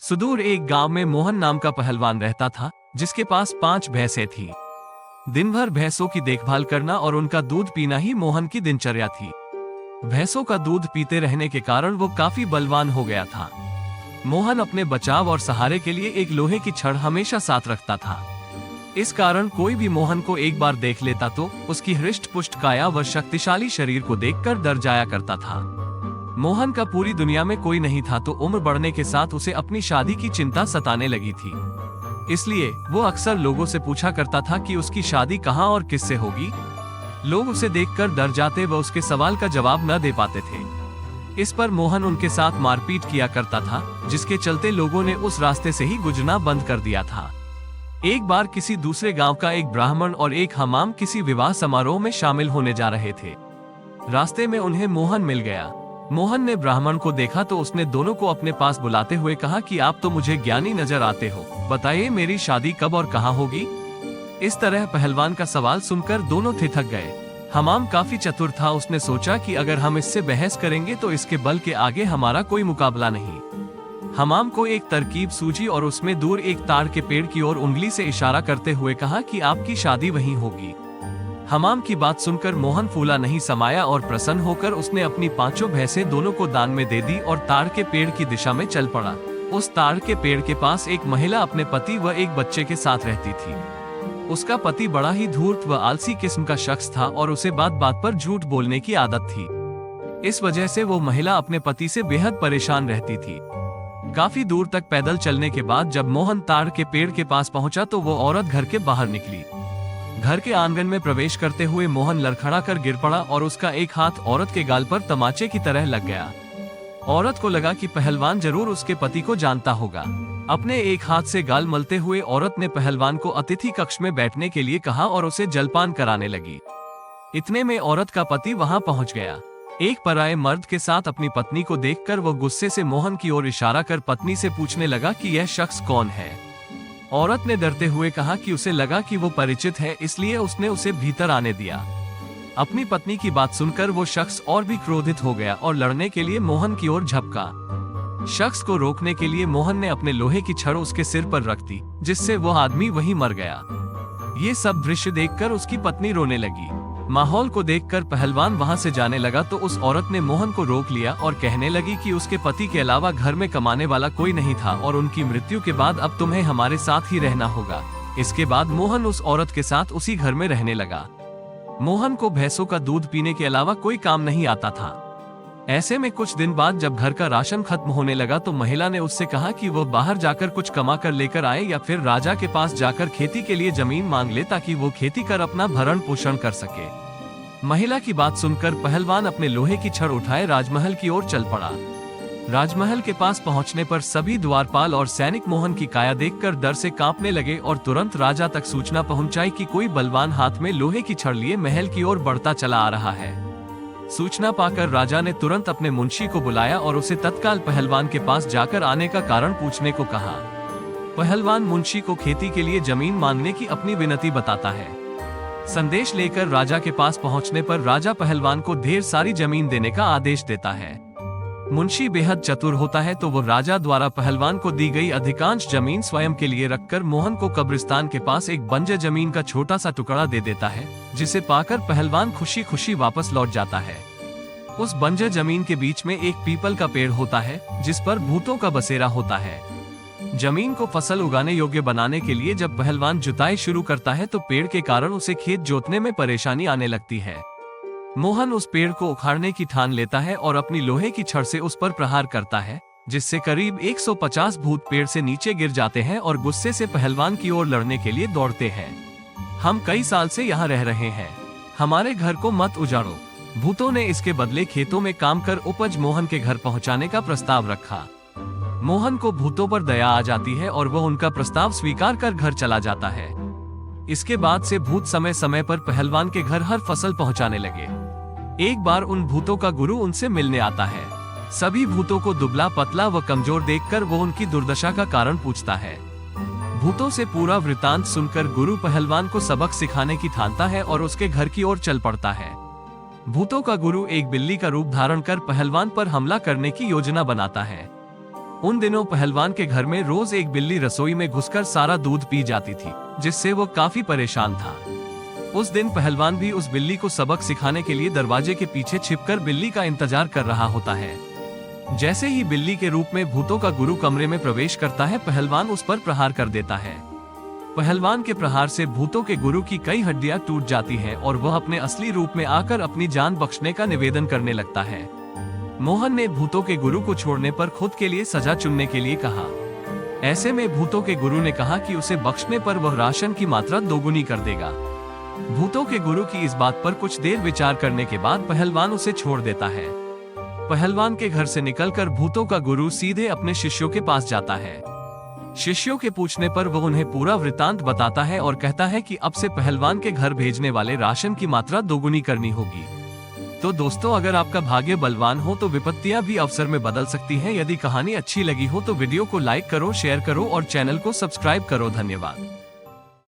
सुदूर एक गांव में मोहन नाम का पहलवान रहता था, जिसके पास 5 भैंसें थी। दिन भर भैंसों की देखभाल करना और उनका दूध पीना ही मोहन की दिनचर्या थी। भैंसों का दूध पीते रहने के कारण वो काफी बलवान हो गया था। मोहन अपने बचाव और सहारे के लिए एक लोहे की छड़ हमेशा साथ रखता था। इस कारण कोई भी मोहन को एक बार देख लेता तो उसकी हृष्ट पुष्ट काया व शक्तिशाली शरीर को देखकर डर जाया करता था। मोहन का पूरी दुनिया में कोई नहीं था, तो उम्र बढ़ने के साथ उसे अपनी शादी की चिंता सताने लगी थी। इसलिए वो अक्सर लोगों से पूछा करता था कि उसकी शादी कहाँ और किससे होगी। लोग उसे देखकर डर जाते व उसके सवाल का जवाब न दे पाते थे। इस पर मोहन उनके साथ मारपीट किया करता था, जिसके चलते लोगों ने उस रास्ते से ही गुजरना बंद कर दिया था। एक बार किसी दूसरे गांव का एक ब्राह्मण और एक हमाम किसी विवाह समारोह में शामिल होने जा रहे थे। रास्ते में उन्हें मोहन मिल गया। मोहन ने ब्राह्मण को देखा तो उसने दोनों को अपने पास बुलाते हुए कहा कि आप तो मुझे ज्ञानी नजर आते हो, बताइए मेरी शादी कब और कहाँ होगी। इस तरह पहलवान का सवाल सुनकर दोनों थिथक गए। हमाम काफी चतुर था, उसने सोचा कि अगर हम इससे बहस करेंगे तो इसके बल के आगे हमारा कोई मुकाबला नहीं। हमाम को एक तरकीब सूझी और उसमें दूर एक ताड़ के पेड़ की ओर उंगली से इशारा करते हुए कहा कि आपकी शादी वहीं होगी। हमाम की बात सुनकर मोहन फूला नहीं समाया और प्रसन्न होकर उसने अपनी 5 भैंसें दोनों को दान में दे दी और ताड़ के पेड़ की दिशा में चल पड़ा। उस ताड़ के पेड़ के पास एक महिला अपने पति व एक बच्चे के साथ रहती थी। उसका पति बड़ा ही धूर्त व आलसी किस्म का शख्स था और उसे बात बात पर झूठ बोलने की आदत थी। इस वजह से वो महिला अपने पति से बेहद परेशान रहती थी। काफी दूर तक पैदल चलने के बाद जब मोहन ताड़ के पेड़ के पास पहुंचा तो वो औरत घर के बाहर निकली। घर के आंगन में प्रवेश करते हुए मोहन लड़खड़ा कर गिर पड़ा और उसका एक हाथ औरत के गाल पर तमाचे की तरह लग गया। औरत को लगा कि पहलवान जरूर उसके पति को जानता होगा। अपने एक हाथ से गाल मलते हुए औरत ने पहलवान को अतिथि कक्ष में बैठने के लिए कहा और उसे जलपान कराने लगी। इतने में औरत का पति वहां पहुंच गया। एक पराये मर्द के साथ अपनी पत्नी को देखकर वो गुस्से से मोहन की ओर इशारा कर पत्नी से पूछने लगा कि यह शख्स कौन है। औरत ने डरते हुए कहा कि उसे लगा कि वो परिचित है, इसलिए उसने उसे भीतर आने दिया। अपनी पत्नी की बात सुनकर वो शख्स और भी क्रोधित हो गया और लड़ने के लिए मोहन की ओर झपका। शख्स को रोकने के लिए मोहन ने अपने लोहे की छड़ उसके सिर पर रख दी, जिससे वो आदमी वहीं मर गया। ये सब दृश्य देखकर उसकी पत्नी रोने लगी। माहौल को देखकर पहलवान वहां से जाने लगा तो उस औरत ने मोहन को रोक लिया और कहने लगी कि उसके पति के अलावा घर में कमाने वाला कोई नहीं था और उनकी मृत्यु के बाद अब तुम्हें हमारे साथ ही रहना होगा। इसके बाद मोहन उस औरत के साथ उसी घर में रहने लगा। मोहन को भैंसों का दूध पीने के अलावा कोई काम नहीं आता था। ऐसे में कुछ दिन बाद जब घर का राशन खत्म होने लगा तो महिला ने उससे कहा कि वो बाहर जाकर कुछ कमा कर लेकर आए या फिर राजा के पास जाकर खेती के लिए जमीन मांग ले ताकि वो खेती कर अपना भरण पोषण कर सके। महिला की बात सुनकर पहलवान अपने लोहे की छड़ उठाए राजमहल की ओर चल पड़ा। राजमहल के पास पहुंचने पर सभी द्वारपाल और सैनिक मोहन की काया देखकर डर से कांपने लगे और तुरंत राजा तक सूचना पहुंचाई कि कोई बलवान हाथ में लोहे की छड़ लिए महल की ओर बढ़ता चला आ रहा है। सूचना पाकर राजा ने तुरंत अपने मुंशी को बुलाया और उसे तत्काल पहलवान के पास जाकर आने का कारण पूछने को कहा। पहलवान मुंशी को खेती के लिए जमीन मांगने की अपनी विनती बताता है। संदेश लेकर राजा के पास पहुंचने पर राजा पहलवान को ढेर सारी जमीन देने का आदेश देता है। मुंशी बेहद चतुर होता है तो वो राजा द्वारा पहलवान को दी गई अधिकांश जमीन स्वयं के लिए रखकर मोहन को कब्रिस्तान के पास एक बंजर जमीन का छोटा सा टुकड़ा दे देता है, जिसे पाकर पहलवान खुशी खुशी वापस लौट जाता है। उस बंजर जमीन के बीच में एक पीपल का पेड़ होता है, जिस पर भूतों का बसेरा होता है। जमीन को फसल उगाने योग्य बनाने के लिए जब पहलवान जुताई शुरू करता है तो पेड़ के कारण उसे खेत जोतने में परेशानी आने लगती है। मोहन उस पेड़ को उखाड़ने की ठान लेता है और अपनी लोहे की छड़ से उस पर प्रहार करता है, जिससे करीब 150 भूत पेड़ से नीचे गिर जाते हैं और गुस्से से पहलवान की ओर लड़ने के लिए दौड़ते हैं। हम कई साल से यहाँ रह रहे हैं, हमारे घर को मत उजाड़ो। भूतों ने इसके बदले खेतों में काम कर उपज मोहन के घर पहुँचाने का प्रस्ताव रखा। मोहन को भूतों पर दया आ जाती है और वह उनका प्रस्ताव स्वीकार कर घर चला जाता है। इसके बाद से भूत समय समय पर पहलवान के घर हर फसल पहुंचाने लगे। एक बार उन भूतों का गुरु उनसे मिलने आता है। सभी भूतों को दुबला पतला व कमजोर देखकर वो उनकी दुर्दशा का कारण पूछता है। भूतों से पूरा वृतांत सुनकर गुरु पहलवान को सबक सिखाने की ठानता है और उसके घर की ओर चल पड़ता है। भूतों का गुरु एक बिल्ली का रूप धारण कर पहलवान पर हमला करने की योजना बनाता है। उन दिनों पहलवान के घर में रोज एक बिल्ली रसोई में घुसकर सारा दूध पी जाती थी, जिससे वो काफी परेशान था। उस दिन पहलवान भी उस बिल्ली को सबक सिखाने के लिए दरवाजे के पीछे छिपकर बिल्ली का इंतजार कर रहा होता है। जैसे ही बिल्ली के रूप में भूतों का गुरु कमरे में प्रवेश करता है, पहलवान उस पर प्रहार कर देता है। पहलवान के प्रहार से भूतों के गुरु की कई हड्डियां टूट जाती हैं और वह अपने असली रूप में आकर अपनी जान बख्शने का निवेदन करने लगता है। मोहन ने भूतों के गुरु को छोड़ने पर खुद के लिए सजा चुनने के लिए कहा। ऐसे में भूतों के गुरु ने कहा कि उसे बख्शने पर वह राशन की मात्रा दोगुनी कर देगा। भूतों के गुरु की इस बात पर कुछ देर विचार करने के बाद पहलवान उसे छोड़ देता है। पहलवान के घर से निकलकर भूतों का गुरु सीधे अपने शिष्यों के पास जाता है। शिष्यों के पूछने पर वह उन्हें पूरा वृतांत बताता है और कहता है कि अब से पहलवान के घर भेजने वाले राशन की मात्रा दोगुनी करनी होगी। तो दोस्तों, अगर आपका भाग्य बलवान हो तो विपत्तियां भी अवसर में बदल सकती हैं। यदि कहानी अच्छी लगी हो तो वीडियो को लाइक करो, शेयर करो और चैनल को सब्सक्राइब करो। धन्यवाद।